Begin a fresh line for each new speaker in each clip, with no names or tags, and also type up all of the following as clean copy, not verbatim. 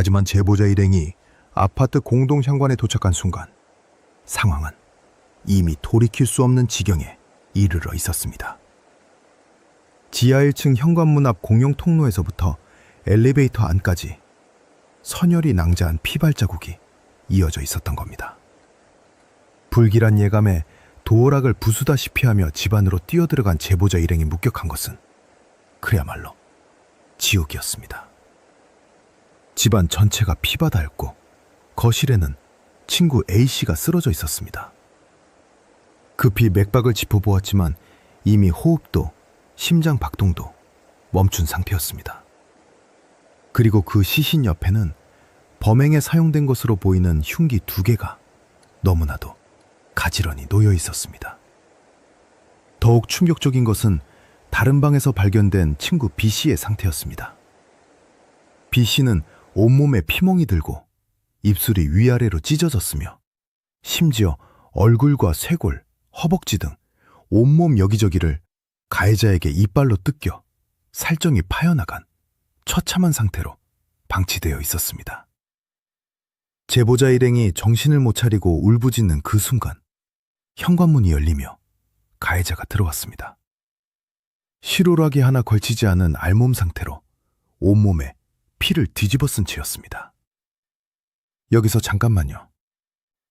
하지만 제보자 일행이 아파트 공동현관에 도착한 순간 상황은 이미 돌이킬 수 없는 지경에 이르러 있었습니다. 지하 1층 현관문 앞 공용 통로에서부터 엘리베이터 안까지 선열이 낭자한 피발자국이 이어져 있었던 겁니다. 불길한 예감에 도어락을 부수다시피 하며 집 안으로 뛰어들어간 제보자 일행이 목격한 것은 그야말로 지옥이었습니다. 집안 전체가 피바다였고 거실에는 친구 A씨가 쓰러져 있었습니다. 급히 맥박을 짚어보았지만 이미 호흡도 심장 박동도 멈춘 상태였습니다. 그리고 그 시신 옆에는 범행에 사용된 것으로 보이는 흉기 2개가 너무나도 가지런히 놓여 있었습니다. 더욱 충격적인 것은 다른 방에서 발견된 친구 B씨의 상태였습니다. B씨는 온몸에 피멍이 들고 입술이 위아래로 찢어졌으며 심지어 얼굴과 쇄골, 허벅지 등 온몸 여기저기를 가해자에게 이빨로 뜯겨 살점이 파여나간 처참한 상태로 방치되어 있었습니다. 제보자 일행이 정신을 못 차리고 울부짖는 그 순간 현관문이 열리며 가해자가 들어왔습니다. 실오라기 하나 걸치지 않은 알몸 상태로 온몸에 피를 뒤집어 쓴 채였습니다. 여기서 잠깐만요.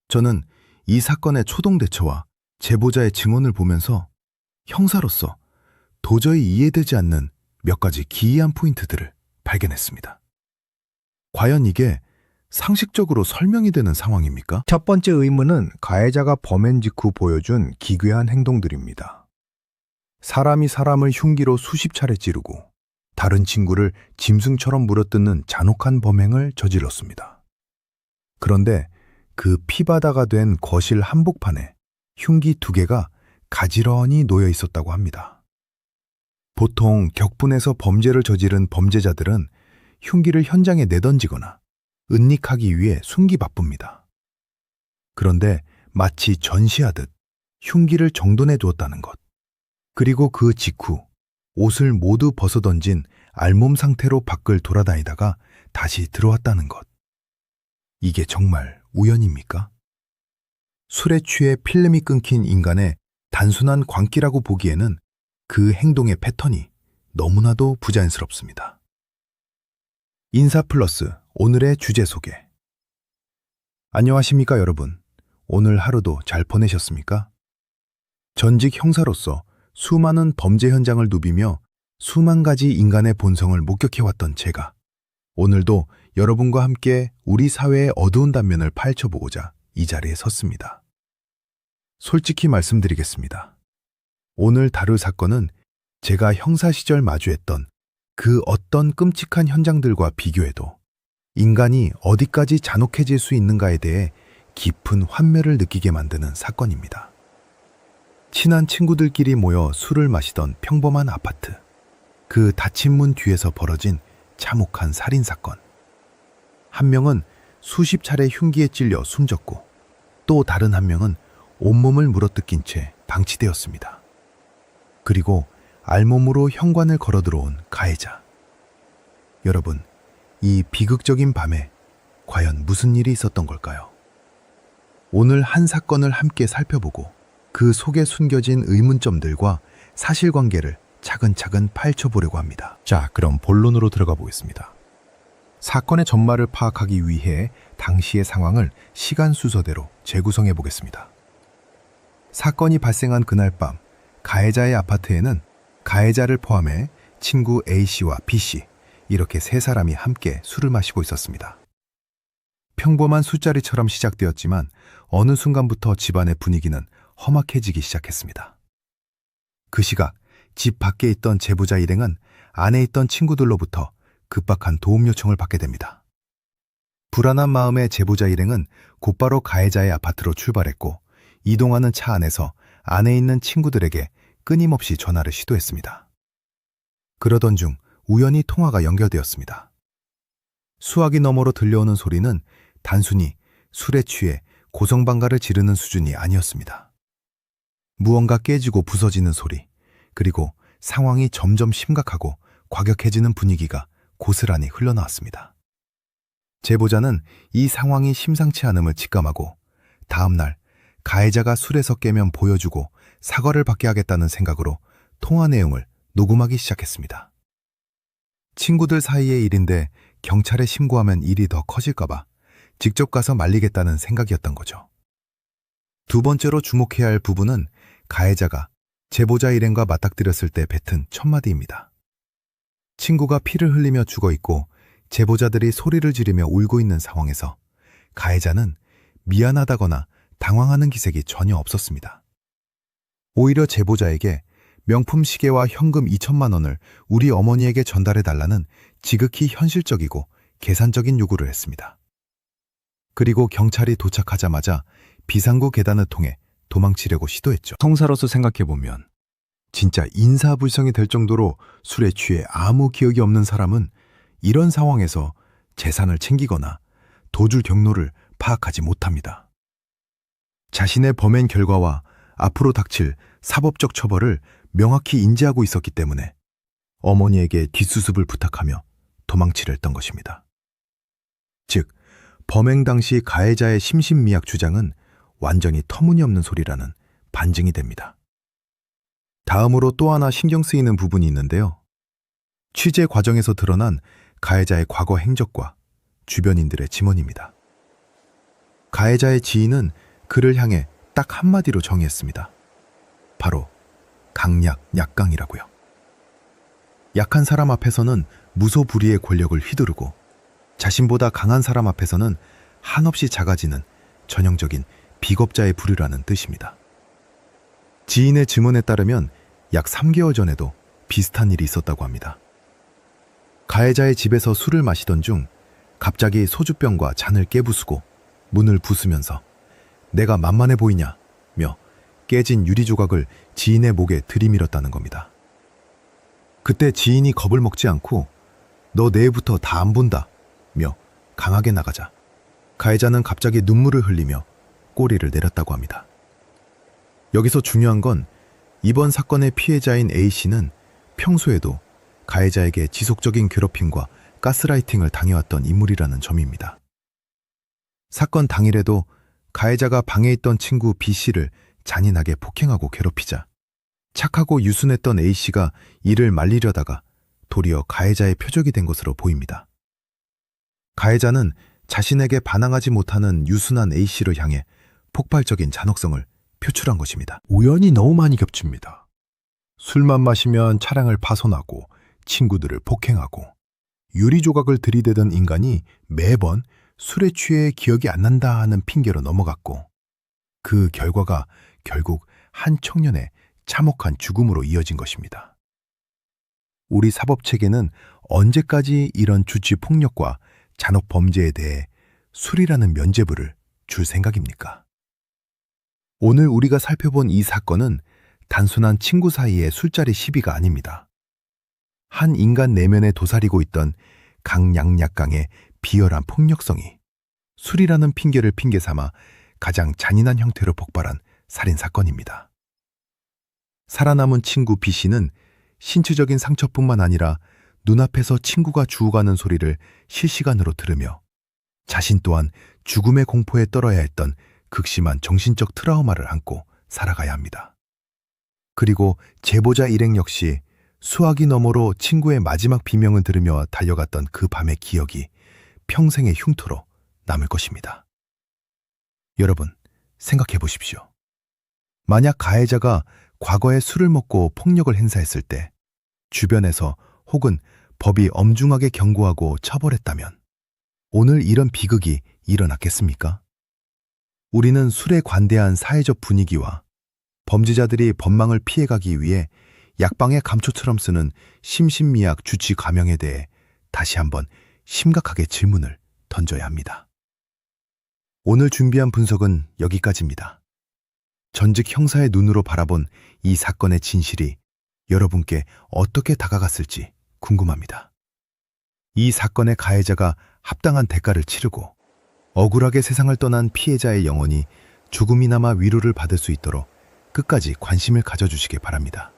저는 이 사건의 초동대처와 제보자의 증언을 보면서 형사로서 도저히 이해되지 않는 몇 가지 기이한 포인트들을 발견했습니다. 과연 이게 상식적으로 설명이 되는 상황입니까?
첫 번째 의문은 가해자가 범행 직후 보여준 기괴한 행동들입니다. 사람이 사람을 흉기로 수십 차례 찌르고 다른 친구를 짐승처럼 물어뜯는 잔혹한 범행을 저질렀습니다. 그런데 그 피바다가 된 거실 한복판에 흉기 2개가 가지런히 놓여 있었다고 합니다. 보통 격분해서 범죄를 저지른 범죄자들은 흉기를 현장에 내던지거나 은닉하기 위해 숨기 바쁩니다. 그런데 마치 전시하듯 흉기를 정돈해 두었다는 것, 그리고 그 직후 옷을 모두 벗어던진 알몸 상태로 밖을 돌아다니다가 다시 들어왔다는 것. 이게 정말 우연입니까? 술에 취해 필름이 끊긴 인간의 단순한 광기라고 보기에는 그 행동의 패턴이 너무나도 부자연스럽습니다. 인사 플러스 오늘의 주제 소개. 안녕하십니까 여러분. 오늘 하루도 잘 보내셨습니까? 전직 형사로서 수많은 범죄 현장을 누비며 수만 가지 인간의 본성을 목격해왔던 제가 오늘도 여러분과 함께 우리 사회의 어두운 단면을 파헤쳐보고자 이 자리에 섰습니다. 솔직히 말씀드리겠습니다. 오늘 다룰 사건은 제가 형사 시절 마주했던 그 어떤 끔찍한 현장들과 비교해도 인간이 어디까지 잔혹해질 수 있는가에 대해 깊은 환멸을 느끼게 만드는 사건입니다. 친한 친구들끼리 모여 술을 마시던 평범한 아파트. 그 닫힌 문 뒤에서 벌어진 참혹한 살인사건. 한 명은 수십 차례 흉기에 찔려 숨졌고 또 다른 한 명은 온몸을 물어뜯긴 채 방치되었습니다. 그리고 알몸으로 현관을 걸어 들어온 가해자. 여러분, 이 비극적인 밤에 과연 무슨 일이 있었던 걸까요? 오늘 한 사건을 함께 살펴보고 그 속에 숨겨진 의문점들과 사실관계를 차근차근 파헤쳐보려고 합니다. 자, 그럼 본론으로 들어가 보겠습니다. 사건의 전말을 파악하기 위해 당시의 상황을 시간 순서대로 재구성해 보겠습니다. 사건이 발생한 그날 밤, 가해자의 아파트에는 가해자를 포함해 친구 A씨와 B씨, 이렇게 세 사람이 함께 술을 마시고 있었습니다. 평범한 술자리처럼 시작되었지만 어느 순간부터 집안의 분위기는 험악해지기 시작했습니다. 그 시각 집 밖에 있던 제보자 일행은 안에 있던 친구들로부터 급박한 도움 요청을 받게 됩니다. 불안한 마음에 제보자 일행은 곧바로 가해자의 아파트로 출발했고 이동하는 차 안에서 안에 있는 친구들에게 끊임없이 전화를 시도했습니다. 그러던 중 우연히 통화가 연결되었습니다. 수화기 너머로 들려오는 소리는 단순히 술에 취해 고성방가를 지르는 수준이 아니었습니다. 무언가 깨지고 부서지는 소리, 그리고 상황이 점점 심각하고 과격해지는 분위기가 고스란히 흘러나왔습니다. 제보자는 이 상황이 심상치 않음을 직감하고 다음 날 가해자가 술에서 깨면 보여주고 사과를 받게 하겠다는 생각으로 통화 내용을 녹음하기 시작했습니다. 친구들 사이의 일인데 경찰에 신고하면 일이 더 커질까봐 직접 가서 말리겠다는 생각이었던 거죠. 두 번째로 주목해야 할 부분은 가해자가 제보자 일행과 맞닥뜨렸을 때 뱉은 첫 마디입니다. 친구가 피를 흘리며 죽어 있고 제보자들이 소리를 지르며 울고 있는 상황에서 가해자는 미안하다거나 당황하는 기색이 전혀 없었습니다. 오히려 제보자에게 명품 시계와 현금 2천만 원을 우리 어머니에게 전달해달라는 지극히 현실적이고 계산적인 요구를 했습니다. 그리고 경찰이 도착하자마자 비상구 계단을 통해 도망치려고 시도했죠.
형사로서 생각해보면 진짜 인사불성이 될 정도로 술에 취해 아무 기억이 없는 사람은 이런 상황에서 재산을 챙기거나 도주 경로를 파악하지 못합니다. 자신의 범행 결과와 앞으로 닥칠 사법적 처벌을 명확히 인지하고 있었기 때문에 어머니에게 뒷수습을 부탁하며 도망치려 했던 것입니다. 즉, 범행 당시 가해자의 심신미약 주장은 완전히 터무니없는 소리라는 반증이 됩니다. 다음으로 또 하나 신경 쓰이는 부분이 있는데요. 취재 과정에서 드러난 가해자의 과거 행적과 주변인들의 증언입니다. 가해자의 지인은 그를 향해 딱 한마디로 정의했습니다. 바로 강약, 약강이라고요. 약한 사람 앞에서는 무소불위의 권력을 휘두르고 자신보다 강한 사람 앞에서는 한없이 작아지는 전형적인 비겁자의 부류라는 뜻입니다. 지인의 증언에 따르면 약 3개월 전에도 비슷한 일이 있었다고 합니다. 가해자의 집에서 술을 마시던 중 갑자기 소주병과 잔을 깨부수고 문을 부수면서 내가 만만해 보이냐며 깨진 유리 조각을 지인의 목에 들이밀었다는 겁니다. 그때 지인이 겁을 먹지 않고 너 내일부터 다 안 본다며 강하게 나가자 가해자는 갑자기 눈물을 흘리며 꼬리를 내렸다고 합니다. 여기서 중요한 건 이번 사건의 피해자인 A씨는 평소에도 가해자에게 지속적인 괴롭힘과 가스라이팅을 당해왔던 인물이라는 점입니다. 사건 당일에도 가해자가 방에 있던 친구 B씨를 잔인하게 폭행하고 괴롭히자 착하고 유순했던 A씨가 이를 말리려다가 도리어 가해자의 표적이 된 것으로 보입니다. 가해자는 자신에게 반항하지 못하는 유순한 A씨를 향해 폭발적인 잔혹성을 표출한 것입니다. 우연이 너무 많이 겹칩니다. 술만 마시면 차량을 파손하고 친구들을 폭행하고 유리 조각을 들이대던 인간이 매번 술에 취해 기억이 안 난다 하는 핑계로 넘어갔고 그 결과가 결국 한 청년의 참혹한 죽음으로 이어진 것입니다. 우리 사법체계는 언제까지 이런 주치 폭력과 잔혹 범죄에 대해 술이라는 면죄부를 줄 생각입니까? 오늘 우리가 살펴본 이 사건은 단순한 친구 사이의 술자리 시비가 아닙니다. 한 인간 내면에 도사리고 있던 강약약강의 비열한 폭력성이 술이라는 핑계를 핑계 삼아 가장 잔인한 형태로 폭발한 살인사건입니다. 살아남은 친구 B씨는 신체적인 상처뿐만 아니라 눈앞에서 친구가 죽어가는 소리를 실시간으로 들으며 자신 또한 죽음의 공포에 떨어야 했던 극심한 정신적 트라우마를 안고 살아가야 합니다. 그리고 제보자 일행 역시 수화기 너머로 친구의 마지막 비명을 들으며 달려갔던 그 밤의 기억이 평생의 흉터로 남을 것입니다. 여러분, 생각해 보십시오. 만약 가해자가 과거에 술을 먹고 폭력을 행사했을 때 주변에서 혹은 법이 엄중하게 경고하고 처벌했다면 오늘 이런 비극이 일어났겠습니까? 우리는 술에 관대한 사회적 분위기와 범죄자들이 법망을 피해가기 위해 약방의 감초처럼 쓰는 심신미약 주치 감형에 대해 다시 한번 심각하게 질문을 던져야 합니다. 오늘 준비한 분석은 여기까지입니다. 전직 형사의 눈으로 바라본 이 사건의 진실이 여러분께 어떻게 다가갔을지 궁금합니다. 이 사건의 가해자가 합당한 대가를 치르고 억울하게 세상을 떠난 피해자의 영혼이 조금이나마 위로를 받을 수 있도록 끝까지 관심을 가져주시기 바랍니다.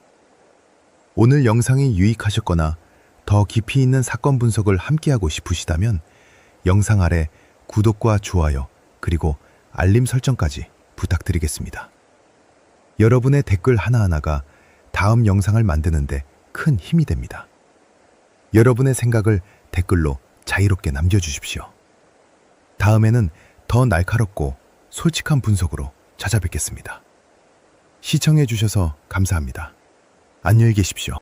오늘 영상이 유익하셨거나 더 깊이 있는 사건 분석을 함께하고 싶으시다면
영상 아래 구독과 좋아요 그리고 알림 설정까지 부탁드리겠습니다. 여러분의 댓글 하나하나가 다음 영상을 만드는데 큰 힘이 됩니다. 여러분의 생각을 댓글로 자유롭게 남겨주십시오. 다음에는 더 날카롭고 솔직한 분석으로 찾아뵙겠습니다. 시청해주셔서 감사합니다. 안녕히 계십시오.